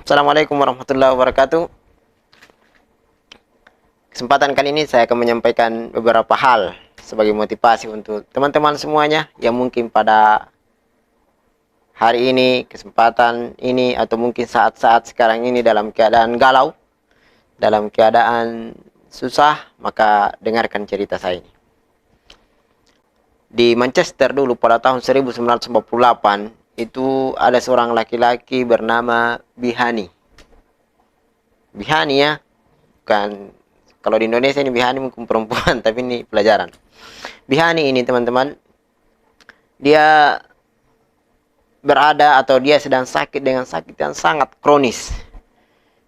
Assalamualaikum warahmatullahi wabarakatuh. Kesempatan kali ini saya akan menyampaikan beberapa hal sebagai motivasi untuk teman-teman semuanya yang mungkin pada hari ini, kesempatan ini, atau mungkin saat-saat sekarang ini dalam keadaan galau, dalam keadaan susah, maka dengarkan cerita saya ini. Di Manchester dulu pada tahun 1948, itu ada seorang laki-laki bernama Bihani. Bihani ya, bukan, kalau di Indonesia ini Bihani mungkin perempuan, tapi ini pelajaran. Bihani ini teman-teman, dia berada atau dia sedang sakit dengan sakit yang sangat kronis.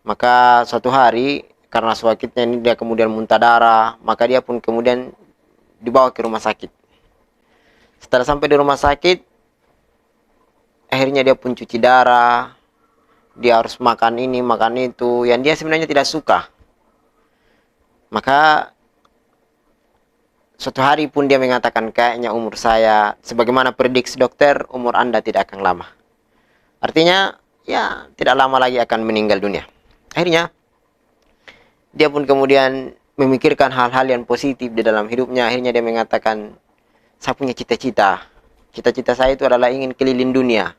Maka suatu hari karena sakitnya ini dia kemudian muntah darah, maka dia pun kemudian dibawa ke rumah sakit. Setelah sampai di rumah sakit, akhirnya dia pun cuci darah, dia harus makan ini, makan itu, yang dia sebenarnya tidak suka. Maka suatu hari pun dia mengatakan, kayaknya umur saya, sebagaimana prediksi dokter, umur Anda tidak akan lama. Artinya, ya tidak lama lagi akan meninggal dunia. Akhirnya, dia pun kemudian memikirkan hal-hal yang positif di dalam hidupnya. Akhirnya dia mengatakan, saya punya cita-cita. Cita-cita saya itu adalah ingin keliling dunia.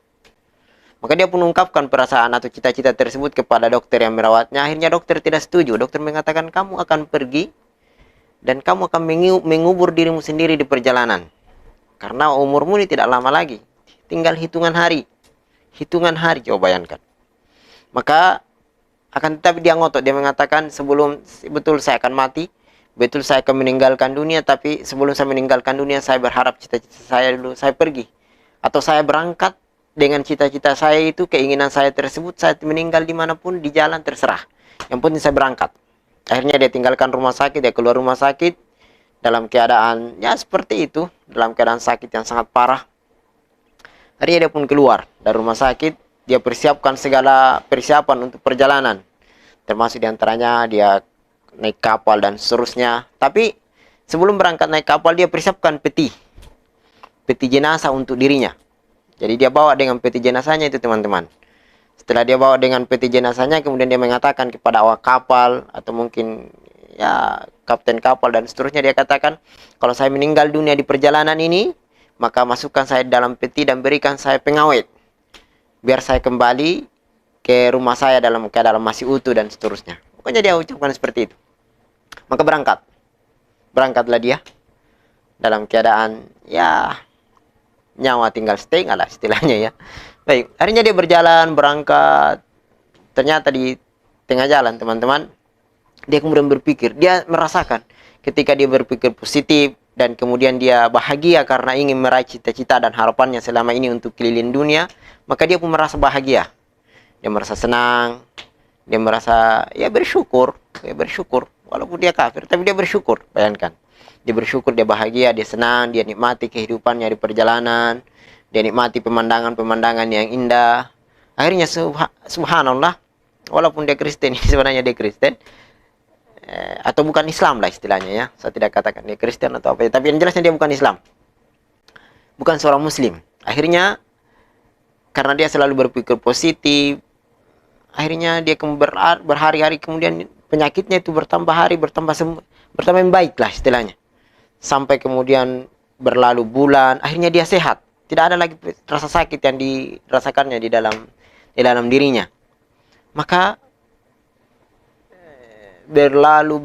Maka dia pun mengungkapkan perasaan atau cita-cita tersebut kepada dokter yang merawatnya. Akhirnya dokter tidak setuju. Dokter mengatakan, kamu akan pergi dan kamu akan mengubur dirimu sendiri di perjalanan. Karena umurmu ini tidak lama lagi. Tinggal hitungan hari. Hitungan hari, coba bayangkan. Maka akan tetapi dia ngotot. Dia mengatakan, sebelum betul saya akan mati, betul saya akan meninggalkan dunia, tapi sebelum saya meninggalkan dunia, saya berharap cita-cita saya dulu, saya pergi. Atau saya berangkat dengan cita-cita saya itu, keinginan saya tersebut, saya meninggal dimanapun, di jalan terserah. Yang penting saya berangkat. Akhirnya dia tinggalkan rumah sakit, dia keluar rumah sakit, dalam keadaan, ya seperti itu, dalam keadaan sakit yang sangat parah. Akhirnya dia pun keluar dari rumah sakit, dia persiapkan segala persiapan untuk perjalanan. Termasuk diantaranya dia naik kapal dan seterusnya. Tapi sebelum berangkat naik kapal, dia persiapkan peti jenazah untuk dirinya. Jadi dia bawa dengan peti jenazahnya itu teman-teman. Setelah dia bawa dengan peti jenazahnya, kemudian dia mengatakan kepada awak kapal atau mungkin ya kapten kapal dan seterusnya, dia katakan, kalau saya meninggal dunia di perjalanan ini, maka masukkan saya dalam peti dan berikan saya pengawet, biar saya kembali ke rumah saya dalam keadaan masih utuh dan seterusnya. Pokoknya dia ucapkan seperti itu. Maka berangkatlah dia dalam keadaan ya nyawa tinggal setengah lah istilahnya ya. Baik, akhirnya dia berjalan, berangkat. Ternyata di tengah jalan teman-teman, dia kemudian berpikir, dia merasakan ketika dia berpikir positif dan kemudian dia bahagia karena ingin meraih cita-cita dan harapannya selama ini untuk keliling dunia, maka dia pun merasa bahagia. Dia merasa senang, dia merasa ya bersyukur, walaupun dia kafir, tapi dia bersyukur. Bayangkan, dia bersyukur, dia bahagia, dia senang, dia nikmati kehidupannya di perjalanan, dia nikmati pemandangan-pemandangan yang indah. Akhirnya subhanallah, walaupun dia Kristen, sebenarnya dia Kristen, atau bukan Islam lah istilahnya ya. Saya tidak katakan dia Kristen atau apa, tapi yang jelasnya dia bukan Islam, bukan seorang Muslim. Akhirnya karena dia selalu berpikir positif, akhirnya dia berhari-hari kemudian penyakitnya itu bertambah hari, bertambah baik lah istilahnya. Sampai kemudian berlalu bulan, akhirnya dia sehat. Tidak ada lagi rasa sakit yang dirasakannya di dalam dirinya. Maka berlalu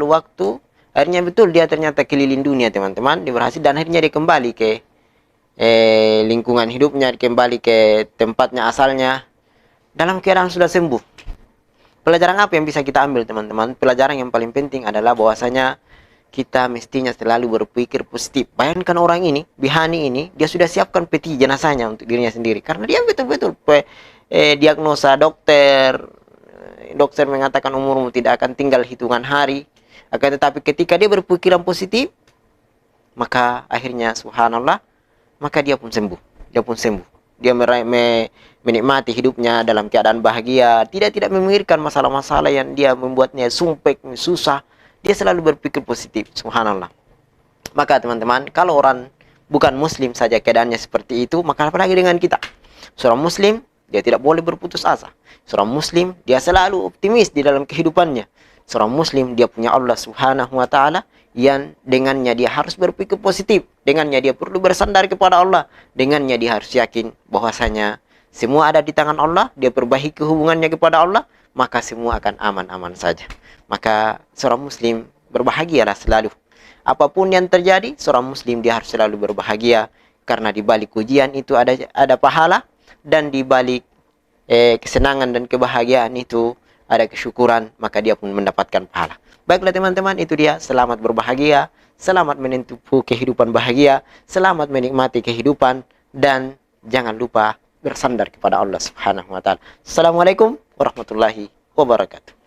waktu, akhirnya betul dia ternyata keliling dunia teman-teman, dia berhasil dan akhirnya dia kembali ke lingkungan hidupnya, kembali ke tempatnya asalnya dalam keadaan sudah sembuh. Pelajaran apa yang bisa kita ambil teman-teman? Pelajaran yang paling penting adalah bahwasanya kita mestinya selalu berpikir positif. Bayangkan orang ini, Bihani ini, dia sudah siapkan peti jenazahnya untuk dirinya sendiri. Karena dia betul-betul diagnosa dokter mengatakan umurmu tidak akan tinggal hitungan hari. Akan tetapi ketika dia berpikiran positif, maka akhirnya subhanallah, maka dia pun sembuh. Dia menikmati hidupnya dalam keadaan bahagia, tidak memikirkan masalah-masalah yang dia membuatnya sumpek, susah. Dia selalu berpikir positif, subhanallah. Maka teman-teman, kalau orang bukan muslim saja keadaannya seperti itu, maka apalagi dengan kita. Seorang muslim, dia tidak boleh berputus asa. Seorang muslim dia selalu optimis di dalam kehidupannya. Seorang muslim dia punya Allah Subhanahu wa taala yang dengannya dia harus berpikir positif, dengannya dia perlu bersandar kepada Allah, dengannya dia harus yakin bahwasanya semua ada di tangan Allah, dia perbaiki hubungannya kepada Allah, maka semua akan aman-aman saja. Maka seorang muslim berbahagialah selalu. Apapun yang terjadi, seorang muslim dia harus selalu berbahagia, karena di balik ujian itu ada pahala, dan di balik kesenangan dan kebahagiaan itu ada kesyukuran, maka dia pun mendapatkan pahala. Baiklah teman-teman, itu dia. Selamat berbahagia, selamat menempuh kehidupan bahagia, selamat menikmati kehidupan, dan jangan lupa bersandar kepada Allah Subhanahu wa taala. Assalamualaikum warahmatullahi wabarakatuh.